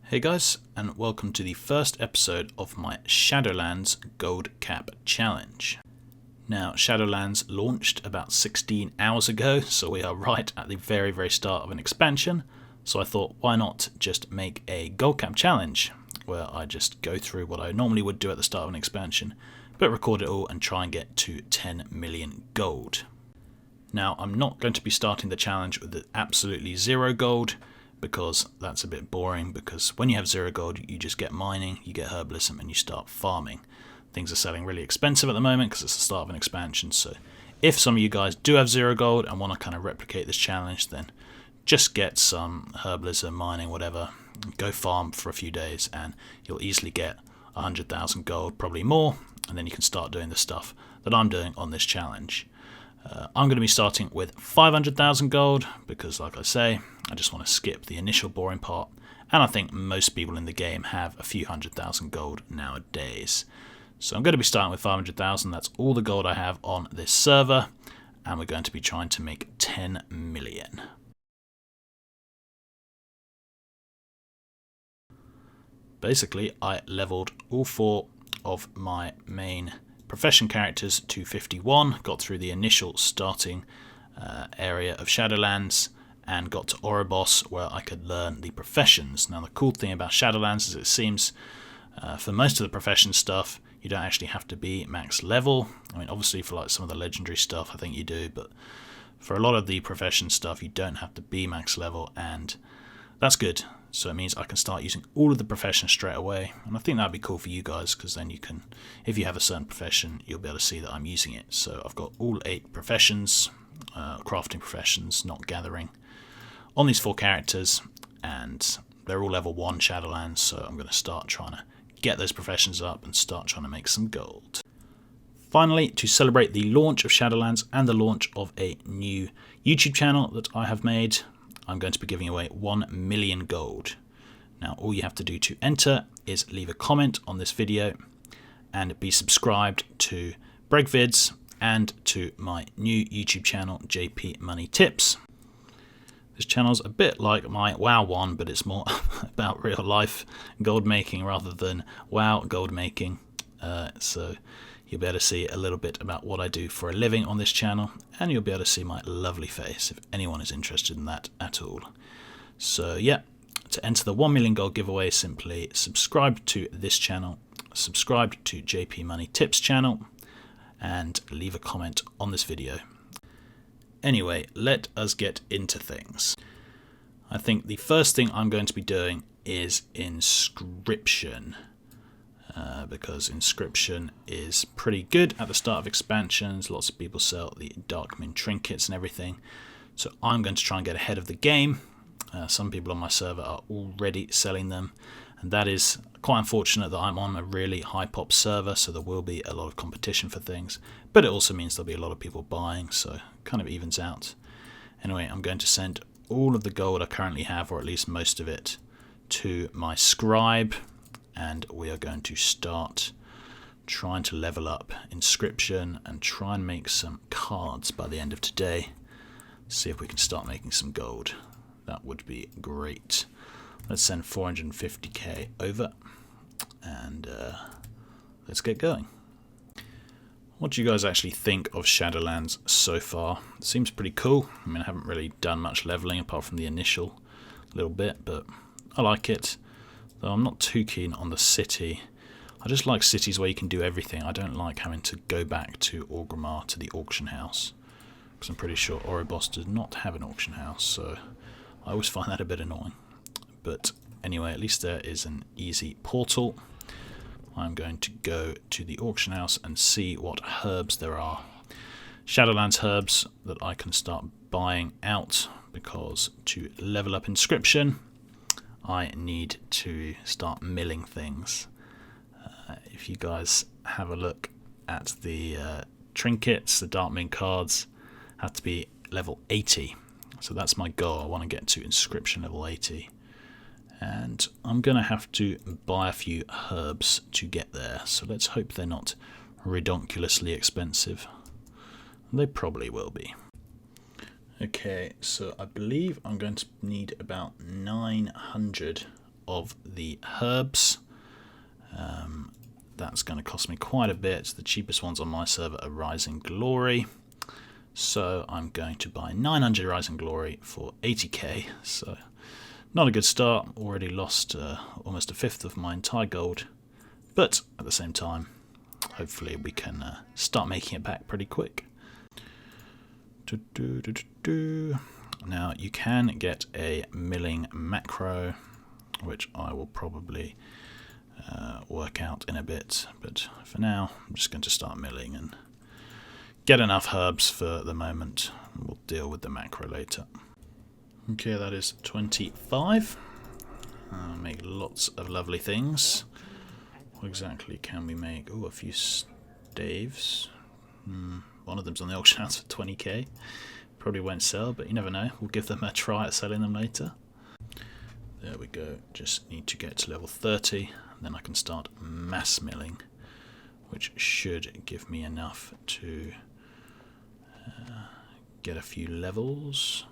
Hey guys, and welcome to the first episode of my Shadowlands Gold Cap Challenge. Now, Shadowlands launched about 16 hours ago, so we are right at the very start of an expansion. So I thought, why not just make a Gold Cap Challenge, where I just go through what I normally would do at the start of an expansion, but record it all and try and get to 10 million gold. Now, I'm not going to be starting the challenge with absolutely 0 gold, because that's a bit boring, because when you have 0 gold you just get mining, you get herbalism and you start farming. Things are selling really expensive at the moment because it's the start of an expansion, so if some of you guys do have 0 gold and want to kind of replicate this challenge, then just get some herbalism, mining, whatever, go farm for a few days and you'll easily get 100,000 gold, probably more, and then you can start doing the stuff that I'm doing on this challenge. I'm going to be starting with 500,000 gold because, like I say, I just want to skip the initial boring part, and I think most people in the game have a few 100,000 gold nowadays. So I'm going to be starting with 500,000, that's all the gold I have on this server, and we're going to be trying to make 10 million. Basically, I leveled all 4 of my main profession characters to 51, got through the initial starting area of Shadowlands, and got to Oribos where I could learn the professions. Now the cool thing about Shadowlands is it seems for most of the profession stuff you don't actually have to be max level. I mean, obviously for like some of the legendary stuff I think you do, but for a lot of the profession stuff you don't have to be max level, and that's good. So it means I can start using all of the professions straight away, and I think that'd be cool for you guys, because then you can, if you have a certain profession, you'll be able to see that I'm using it. So I've got all 8 professions, crafting professions, not gathering, on these 4 characters, and they're all level 1 Shadowlands, so I'm going to start trying to get those professions up and start trying to make some gold. Finally, to celebrate the launch of Shadowlands and the launch of a new YouTube channel that I have made, I'm going to be giving away 1 million gold. Now all you have to do to enter is leave a comment on this video and be subscribed to BregVids and to my new YouTube channel, JP Money Tips. This channel's a bit like my WoW one, but it's more about real life gold making rather than WoW gold making. So you'll be able to see a little bit about what I do for a living on this channel, and you'll be able to see my lovely face if anyone is interested in that at all. So yeah, to enter the 1 million gold giveaway, simply subscribe to this channel, subscribe to JP Money Tips channel, and leave a comment on this video. Anyway, let us get into things. I think the first thing I'm going to be doing is inscription. Because inscription is pretty good at the start of expansions. Lots of people sell the Darkmoon trinkets and everything, so I'm going to try and get ahead of the game. Some people on my server are already selling them, and that is quite unfortunate that I'm on a really high pop server, so there will be a lot of competition for things, but it also means there'll be a lot of people buying, so it kind of evens out. Anyway, I'm going to send all of the gold I currently have, or at least most of it, to my scribe, and we are going to start trying to level up inscription and try and make some cards by the end of today. See if we can start making some gold. That would be great. Let's send 450k over and let's get going. What do you guys actually think of Shadowlands so far? It seems pretty cool. I mean, I haven't really done much leveling apart from the initial little bit, but I like it. Though I'm not too keen on the city. I just like cities where you can do everything. I don't like having to go back to Orgrimmar to the auction house, because I'm pretty sure Oribos does not have an auction house, so I always find that a bit annoying. But anyway, at least there is an easy portal. I'm going to go to the auction house and see what herbs there are. Shadowlands herbs that I can start buying out, because to level up inscription I need to start milling things. If you guys have a look at the trinkets, the Darkmoon cards have to be level 80. So that's my goal. I want to get to inscription level 80. And I'm going to have to buy a few herbs to get there. So let's hope they're not redonkulously expensive. They probably will be. Okay, so I believe I'm going to need about 900 of the herbs. That's going to cost me quite a bit. The cheapest ones on my server are Rising Glory. So I'm going to buy 900 Rising Glory for 80k. So not a good start. Already lost almost a fifth of my entire gold. But at the same time, hopefully we can start making it back pretty quick. Now you can get a milling macro, which I will probably work out in a bit, but for now I'm just going to start milling and get enough herbs for the moment. We'll deal with the macro later. Okay, that is 25. Make lots of lovely things. What exactly can we make? Oh, a few staves. One of them's on the auction house for 20k. Probably won't sell, but you never know. We'll give them a try at selling them later. There we go. Just need to get to level 30, and then I can start mass milling, which should give me enough to get a few levels.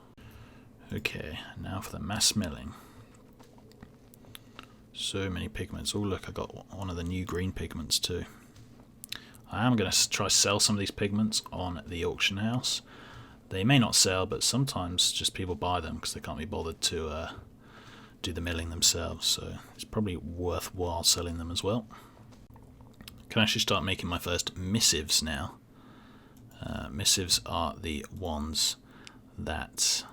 Okay, now for the mass milling. So many pigments. Oh look, I got one of the new green pigments too. I am going to try sell some of these pigments on the auction house. They may not sell, but sometimes just people buy them because they can't be bothered to do the milling themselves, so it's probably worthwhile selling them as well. Can actually start making my first missives now. Missives are the ones that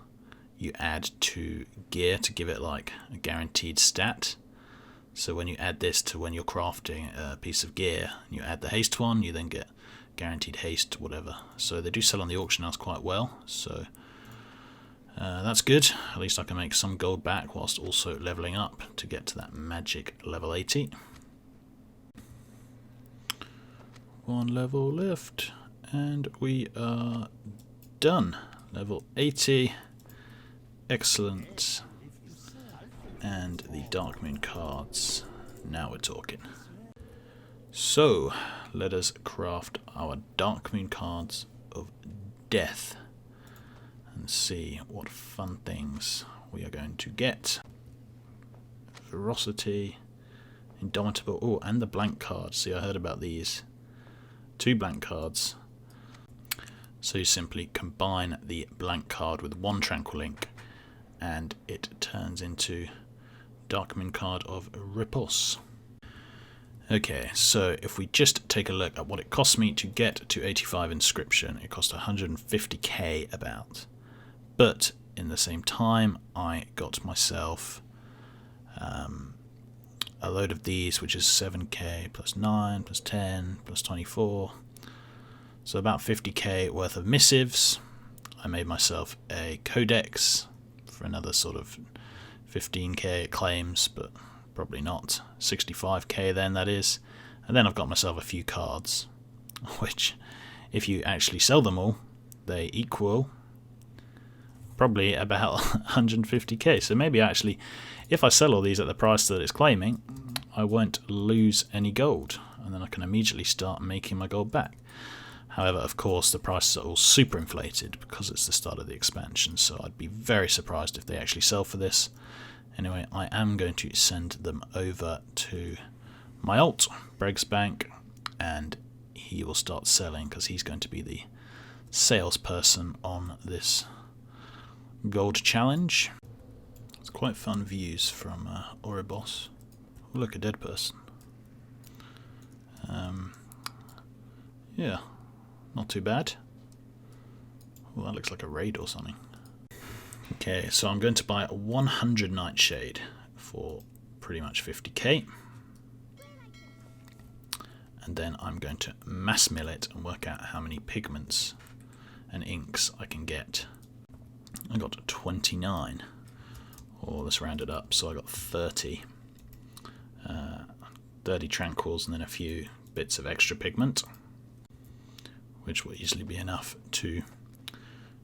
you add to gear to give it like a guaranteed stat. So when you add this to when you're crafting a piece of gear, you add the haste one, you then get guaranteed haste, whatever. So they do sell on the auction house quite well, so that's good. At least I can make some gold back whilst also leveling up to get to that magic level 80. One level left and we are done. Level 80. Excellent. And the Darkmoon cards. Now we're talking. So let us craft our Darkmoon cards of death and see what fun things we are going to get. Ferocity, Indomitable, oh, and the blank card. See, I heard about these. 2 blank cards. So you simply combine the blank card with 1 Tranquil Ink and it turns into Darkmoon card of Riposte. Okay, so if we just take a look at what it cost me to get to 85 inscription, it cost 150k about. But in the same time, I got myself a load of these, which is 7k plus 9 plus 10 plus 24. So about 50k worth of missives. I made myself a codex for another sort of 15k it claims, but probably not. 65k then, that is. And then I've got myself a few cards, which if you actually sell them all, they equal probably about 150k. So maybe actually, if I sell all these at the price that it's claiming, I won't lose any gold, and then I can immediately start making my gold back. However, of course, the prices are all super inflated because it's the start of the expansion, so I'd be very surprised if they actually sell for this. Anyway, I am going to send them over to my alt, Bregsbank, and he will start selling because he's going to be the salesperson on this gold challenge. It's quite fun views from Oribos. Oh, look, a dead person. Yeah, not too bad. Well, that looks like a raid or something. Okay, so I'm going to buy a 100 Nightshade for pretty much 50k. And then I'm going to mass mill it and work out how many pigments and inks I can get. I got 29, or let's round it up, so I got 30. 30 tranquils and then a few bits of extra pigment, which will easily be enough to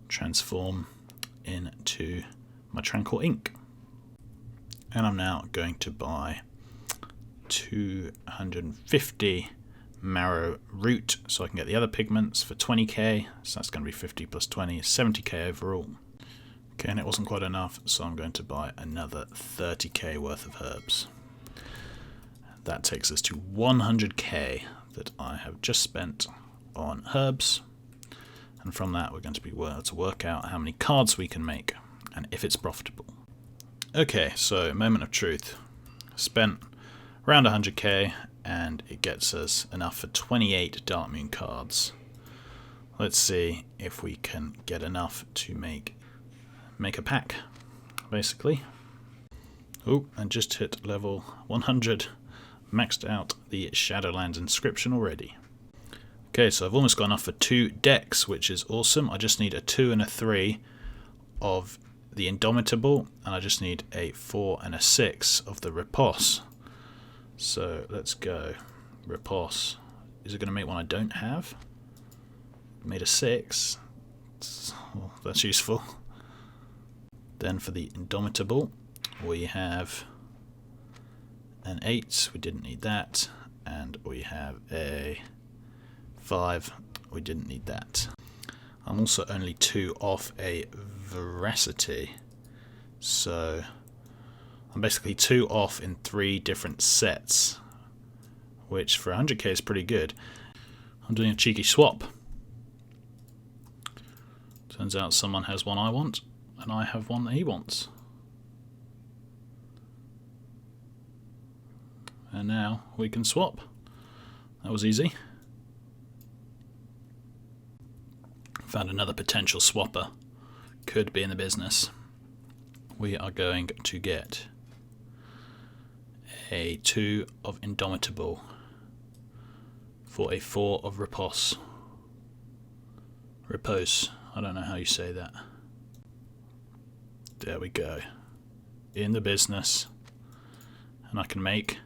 transform into my tranquil ink. And I'm now going to buy 250 marrow root so I can get the other pigments for 20k, so that's going to be 50 plus 20 is 70k overall. Okay, and it wasn't quite enough, so I'm going to buy another 30k worth of herbs. That takes us to 100k that I have just spent on herbs. And from that we're going to be able to work out how many cards we can make and if it's profitable. Okay, so moment of truth. Spent around 100k and it gets us enough for 28 Darkmoon cards. Let's see if we can get enough to make a pack, basically. Oh, and just hit level 100. Maxed out the Shadowlands inscription already. Okay, so I've almost got enough for 2 decks, which is awesome. I just need a 2 and a 3 of the Indomitable, and I just need a 4 and a 6 of the Riposte. So let's go. Riposte. Is it going to make one I don't have? Made a 6. Oh, that's useful. Then for the Indomitable, we have an 8, we didn't need that, and we have a 5, we didn't need that. I'm also only 2 off a Veracity, so I'm basically 2 off in 3 different sets, which for 100k is pretty good. I'm doing a cheeky swap. Turns out someone has one I want, and I have one that he wants. And now we can swap. That was easy. Found another potential swapper. Could be in the business. We are going to get a 2 of Indomitable for a 4 of Repose. Repose. I don't know how you say that. There we go. In the business. And I can make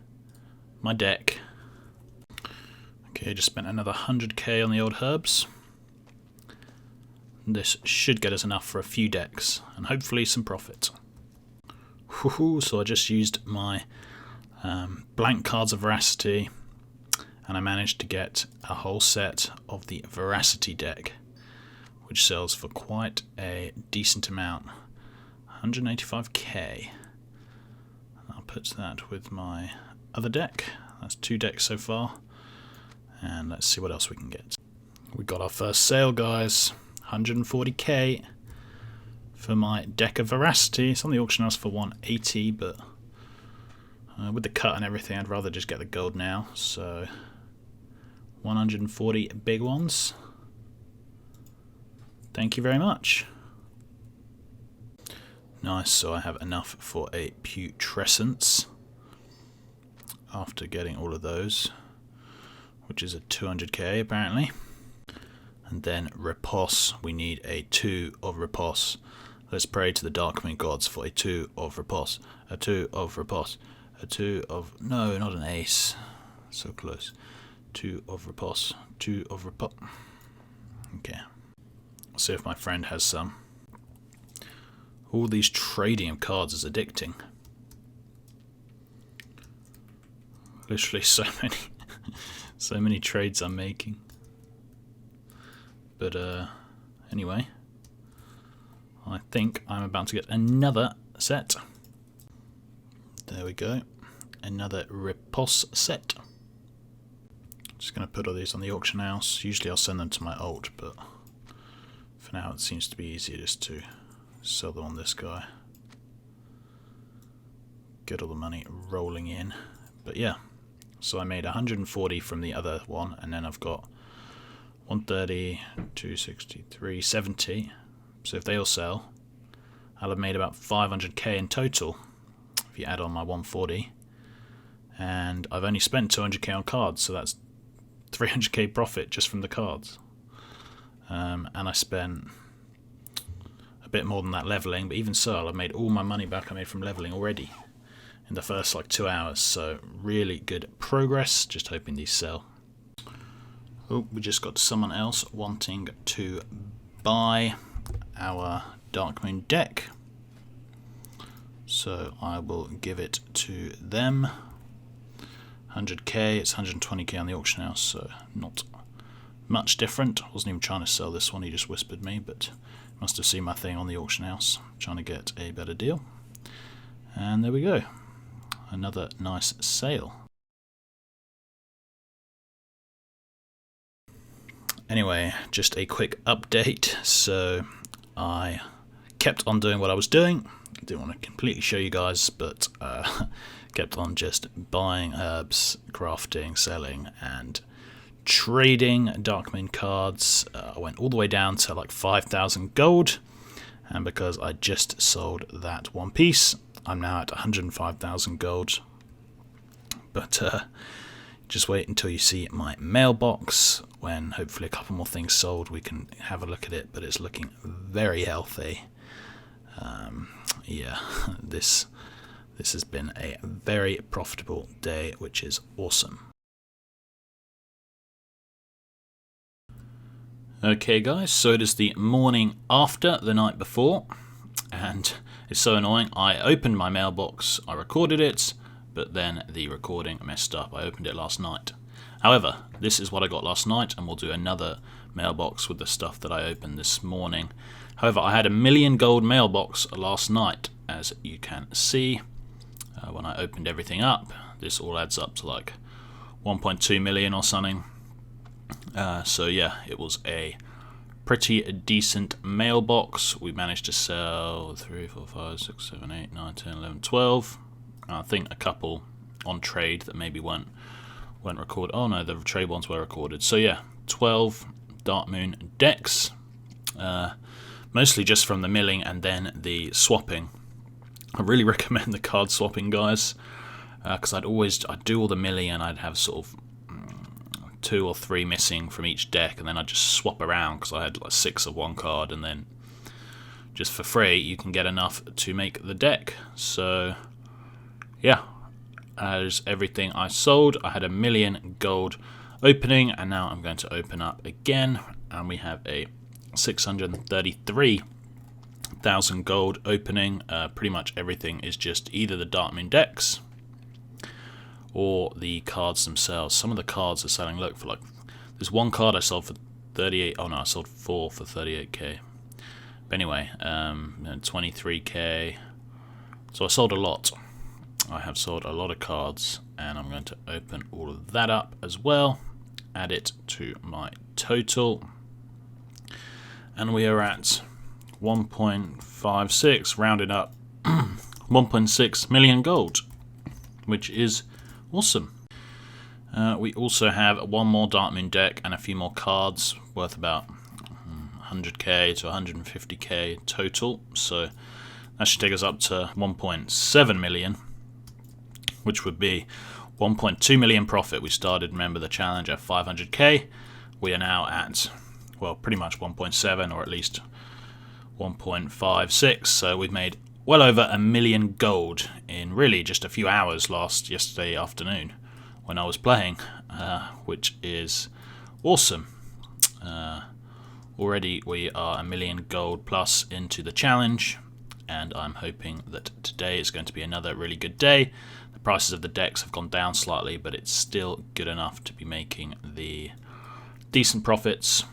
my deck. Okay, just spent another 100k on the old herbs. This should get us enough for a few decks and hopefully some profit. Woohoo, so I just used my blank cards of Veracity and I managed to get a whole set of the Veracity deck, which sells for quite a decent amount. 185k. I'll put that with my other deck. That's 2 decks so far, and let's see what else we can get. We got our first sale, guys. 140k for my deck of Veracity. It's on the auction house for 180, but with the cut and everything, I'd rather just get the gold now. So 140 big ones. Thank you very much. Nice, so I have enough for a Putrescence after getting all of those, which is a 200k apparently. And then Repose, we need a 2 of Repose. Let's pray to the Darkmoon gods for a 2 of Repose, a 2 of Repose, a 2 of, no, not an ace, so close, 2 of Repose, 2 of Repose. Okay, I'll see if my friend has some. All these trading of cards is addicting. Literally so many trades I'm making. But anyway, I think I'm about to get another set. There we go, another Repose set. Just going to put all these on the auction house. Usually I'll send them to my alt, but for now it seems to be easier just to sell them on this guy. Get all the money rolling in. But yeah, so I made 140 from the other one, and then I've got 130, 260, 370. So if they all sell, I'll have made about 500k in total if you add on my 140. And I've only spent 200k on cards, so that's 300k profit just from the cards. And I spent a bit more than that leveling, but even so, I've made all my money back I made from leveling already in the first like 2 hours. So really good progress. Just hoping these sell. Oh, we just got someone else wanting to buy our Darkmoon deck, so I will give it to them. 100k, it's 120k on the auction house, so not much different. I wasn't even trying to sell this one, he just whispered me, but Must have seen my thing on the auction house, trying to get a better deal. And there we go. Another nice sale. Anyway, just a quick update. So I kept on doing what I was doing. Didn't want to completely show you guys, but kept on just buying herbs, crafting, selling, and trading Darkmoon cards. I went all the way down to like 5,000 gold, and because I just sold that one piece, I'm now at 105,000 gold. But just wait until you see my mailbox, when hopefully a couple more things sold, we can have a look at it, but it's looking very healthy. Yeah, this has been a very profitable day, which is awesome. Okay guys, so it is the morning after the night before, and it's so annoying. I opened my mailbox, I recorded it, but then the recording messed up. I opened it last night. However, this is what I got last night, and we'll do another mailbox with the stuff that I opened this morning. However, I had a 1,000,000 gold mailbox last night, as you can see. When I opened everything up, this all adds up to like 1.2 million or something. So yeah, it was a pretty decent mailbox. We managed to sell 3, 4, 5, 6, 7, 8, 9, 10, 11, 12. I think a couple on trade that maybe weren't recorded. Oh no, the trade ones were recorded. So yeah, 12 Darkmoon decks, mostly just from the milling and then the swapping. I really recommend the card swapping, guys, because I'd do all the milling and I'd have sort of 2 or 3 missing from each deck, and then I'd just swap around because I had like 6 of one card, and then just for free you can get enough to make the deck. So yeah, as everything I sold, I had a 1,000,000 gold opening, and now I'm going to open up again, and we have a 633,000 gold opening. Pretty much everything is just either the Darkmoon decks or the cards themselves. Some of the cards are selling, look, for like, there's one card I sold for 38, oh no, I sold 4 for 38k. But anyway, 23k. So I sold a lot. I have sold a lot of cards, and I'm going to open all of that up as well, add it to my total, and we are at 1.56, rounded up, 1.6 million gold, which is awesome. We also have one more Darkmoon deck and a few more cards worth about 100k to 150k total, so that should take us up to 1.7 million, which would be 1.2 million profit. We started, remember, the challenge at 500k. We are now at, well, pretty much 1.7, or at least 1.56, so we've made well over 1,000,000 gold in really just a few hours yesterday afternoon when I was playing, which is awesome. Already we are 1,000,000 gold plus into the challenge, and I'm hoping that today is going to be another really good day. The prices of the decks have gone down slightly, but it's still good enough to be making the decent profits.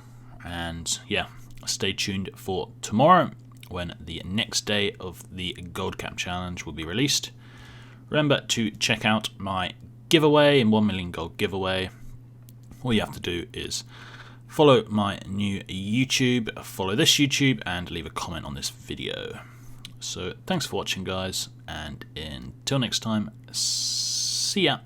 And yeah, stay tuned for tomorrow, when the next day of the Gold Cap Challenge will be released. Remember to check out my giveaway, 1,000,000 gold giveaway. All you have to do is follow my new YouTube, follow this YouTube, and leave a comment on this video. So thanks for watching, guys, and until next time, see ya.